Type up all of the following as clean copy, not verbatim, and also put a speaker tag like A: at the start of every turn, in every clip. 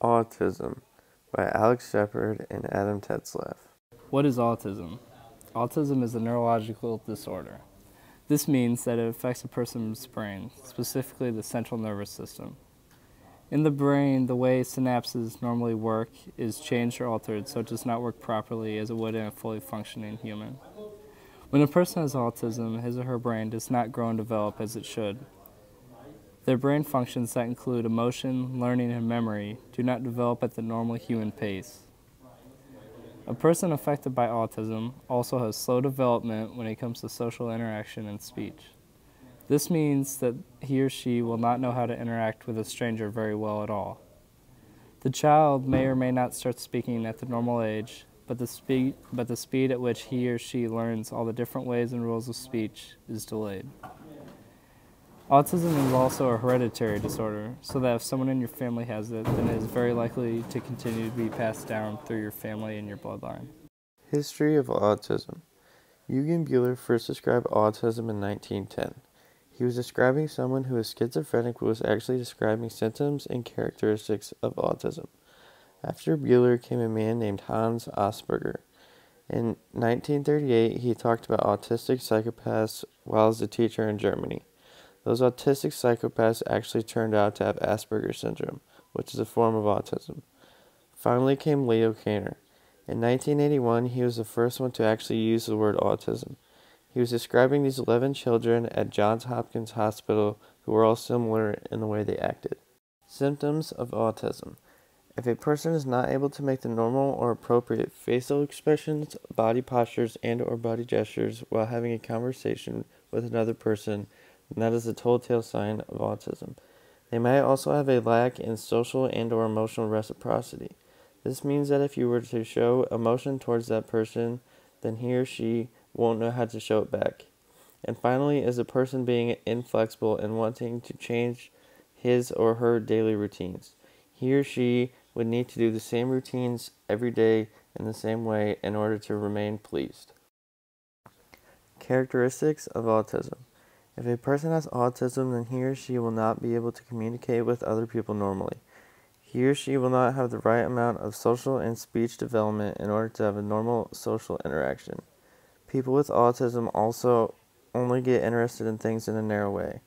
A: Autism by Alex Shepard and Adam Tetzlaff.
B: What is autism? Autism is a neurological disorder. This means that it affects a person's brain, specifically the central nervous system. In the brain, the way synapses normally work is changed or altered so it does not work properly as it would in a fully functioning human. When a person has autism, his or her brain does not grow and develop as it should. Their brain functions that include emotion, learning, and memory do not develop at the normal human pace. A person affected by autism also has slow development when it comes to social interaction and speech. This means that he or she will not know how to interact with a stranger very well at all. The child may or may not start speaking at the normal age, but the speed at which he or she learns all the different ways and rules of speech is delayed. Autism is also a hereditary disorder, so that if someone in your family has it, then it is very likely to continue to be passed down through your family and your bloodline.
A: History of autism. Eugen Buehler first described autism in 1910. He was describing someone who was schizophrenic but was actually describing symptoms and characteristics of autism. After Buehler came a man named Hans Asperger. In 1938, he talked about autistic psychopaths while as a teacher in Germany. Those autistic psychopaths actually turned out to have Asperger's syndrome, which is a form of autism. Finally came Leo Kanner. In 1981, he was the first one to actually use the word autism. He was describing these 11 children at Johns Hopkins Hospital who were all similar in the way they acted. Symptoms of autism. If a person is not able to make the normal or appropriate facial expressions, body postures, and/or body gestures while having a conversation with another person, then that is a telltale sign of autism. They might also have a lack in social and/or emotional reciprocity. This means that if you were to show emotion towards that person, then he or she won't know how to show it back. And finally, is a person being inflexible and wanting to change his or her daily routines. He or she would need to do the same routines every day in the same way in order to remain pleased. Characteristics of autism. If a person has autism, then he or she will not be able to communicate with other people normally. He or she will not have the right amount of social and speech development in order to have a normal social interaction. People with autism also only get interested in things in a narrow way.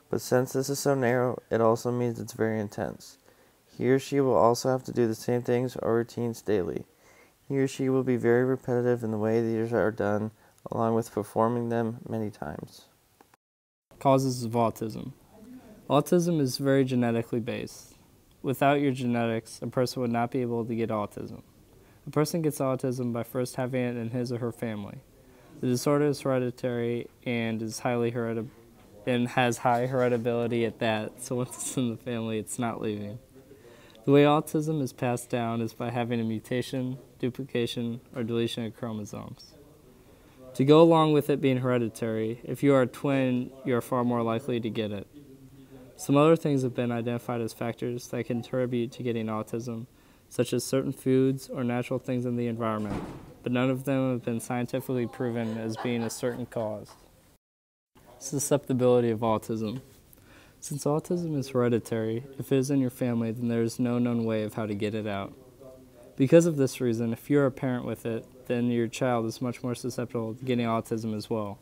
A: But since this is so narrow, it also means it's very intense. He or she will also have to do the same things or routines daily. He or she will be very repetitive in the way these are done, along with performing them many times.
B: Causes of autism. Autism is very genetically based. Without your genetics, a person would not be able to get autism. A person gets autism by first having it in his or her family. The disorder is hereditary and is has high heritability at that, so once it's in the family, it's not leaving. The way autism is passed down is by having a mutation, duplication, or deletion of chromosomes. To go along with it being hereditary, if you are a twin, you are far more likely to get it. Some other things have been identified as factors that contribute to getting autism, such as certain foods or natural things in the environment, but none of them have been scientifically proven as being a certain cause. Susceptibility of autism. Since autism is hereditary, if it is in your family, then there is no known way of how to get it out. Because of this reason, if you are a parent with it, then your child is much more susceptible to getting autism as well.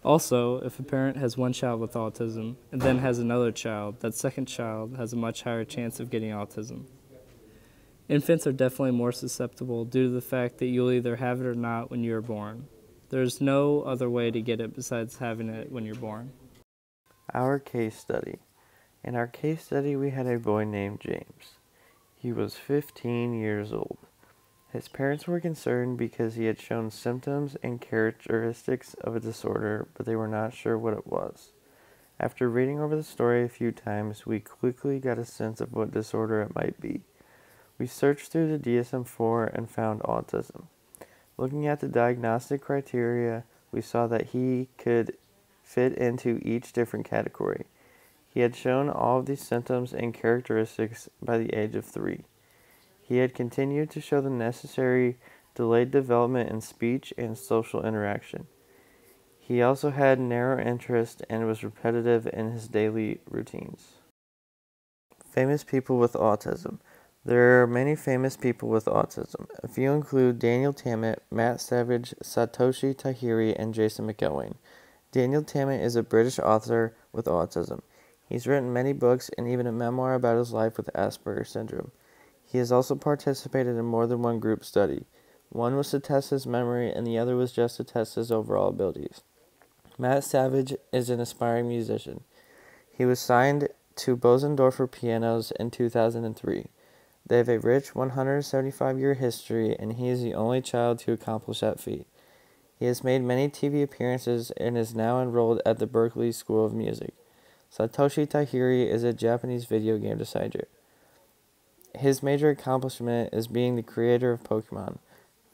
B: Also, if a parent has one child with autism and then has another child, that second child has a much higher chance of getting autism. Infants are definitely more susceptible due to the fact that you'll either have it or not when you are born. There is no other way to get it besides having it when you're born.
A: Our case study. In our case study, we had a boy named James. He was 15 years old. His parents were concerned because he had shown symptoms and characteristics of a disorder, but they were not sure what it was. After reading over the story a few times, we quickly got a sense of what disorder it might be. We searched through the DSM-4 and found autism. Looking at the diagnostic criteria, we saw that he could fit into each different category. He had shown all of these symptoms and characteristics by the age of 3. He had continued to show the necessary delayed development in speech and social interaction. He also had narrow interest and was repetitive in his daily routines. Famous people with autism. There are many famous people with autism. A few include Daniel Tammet, Matt Savage, Satoshi Tajiri, and Jason McElwain. Daniel Tammet is a British author with autism. He's written many books and even a memoir about his life with Asperger's syndrome. He has also participated in more than one group study. One was to test his memory and the other was just to test his overall abilities. Matt Savage is an aspiring musician. He was signed to Bosendorfer Pianos in 2003. They have a rich 175-year history, and he is the only child to accomplish that feat. He has made many TV appearances and is now enrolled at the Berklee School of Music. Satoshi Tajiri is a Japanese video game designer. His major accomplishment is being the creator of Pokemon.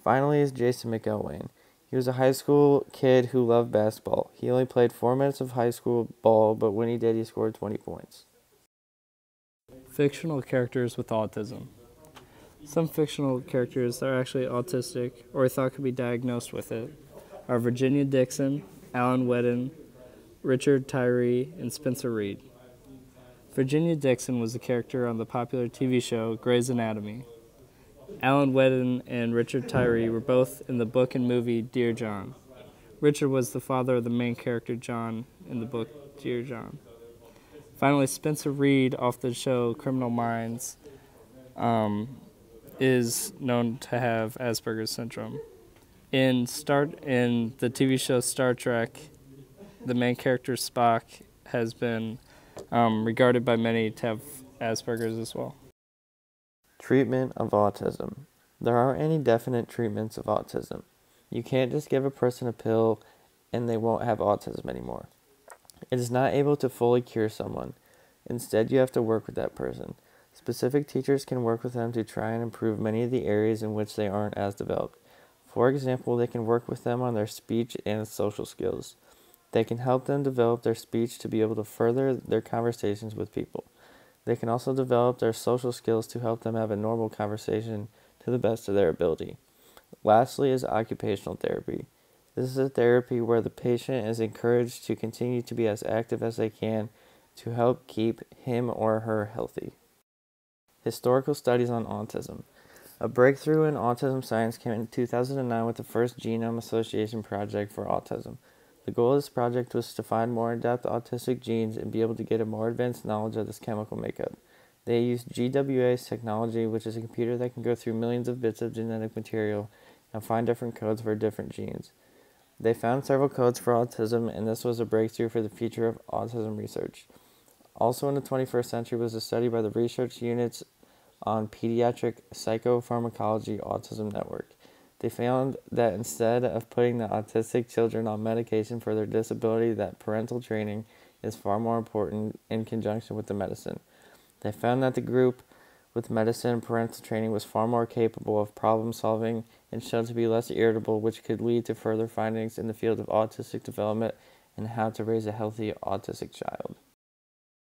A: Finally is Jason McElwain. He was a high school kid who loved basketball. He only played 4 minutes of high school ball, but when he did, he scored 20 points.
B: Fictional characters with autism. Some fictional characters that are actually autistic or thought could be diagnosed with it are Virginia Dixon, Alan Wedden, Richard Tyree, and Spencer Reed. Virginia Dixon was a character on the popular TV show Grey's Anatomy. Alan Wedden and Richard Tyree were both in the book and movie Dear John. Richard was the father of the main character John in the book Dear John. Finally, Spencer Reed off the show Criminal Minds is known to have Asperger's syndrome. In the TV show Star Trek, the main character Spock has been regarded by many to have Asperger's as well.
A: Treatment of autism. There aren't any definite treatments of autism. You can't just give a person a pill and they won't have autism anymore. It is not able to fully cure someone. Instead, you have to work with that person. Specific teachers can work with them to try and improve many of the areas in which they aren't as developed. For example, they can work with them on their speech and social skills. They can help them develop their speech to be able to further their conversations with people. They can also develop their social skills to help them have a normal conversation to the best of their ability. Lastly is occupational therapy. This is a therapy where the patient is encouraged to continue to be as active as they can to help keep him or her healthy. Historical studies on autism. A breakthrough in autism science came in 2009 with the first Genome Association project for autism. The goal of this project was to find more in-depth autistic genes and be able to get a more advanced knowledge of this chemical makeup. They used GWA's technology, which is a computer that can go through millions of bits of genetic material and find different codes for different genes. They found several codes for autism, and this was a breakthrough for the future of autism research. Also in the 21st century was a study by the research units on Pediatric Psychopharmacology Autism Network. They found that instead of putting the autistic children on medication for their disability, that parental training is far more important in conjunction with the medicine. They found that the group with medicine and parental training was far more capable of problem solving and showed to be less irritable, which could lead to further findings in the field of autistic development and how to raise a healthy autistic child.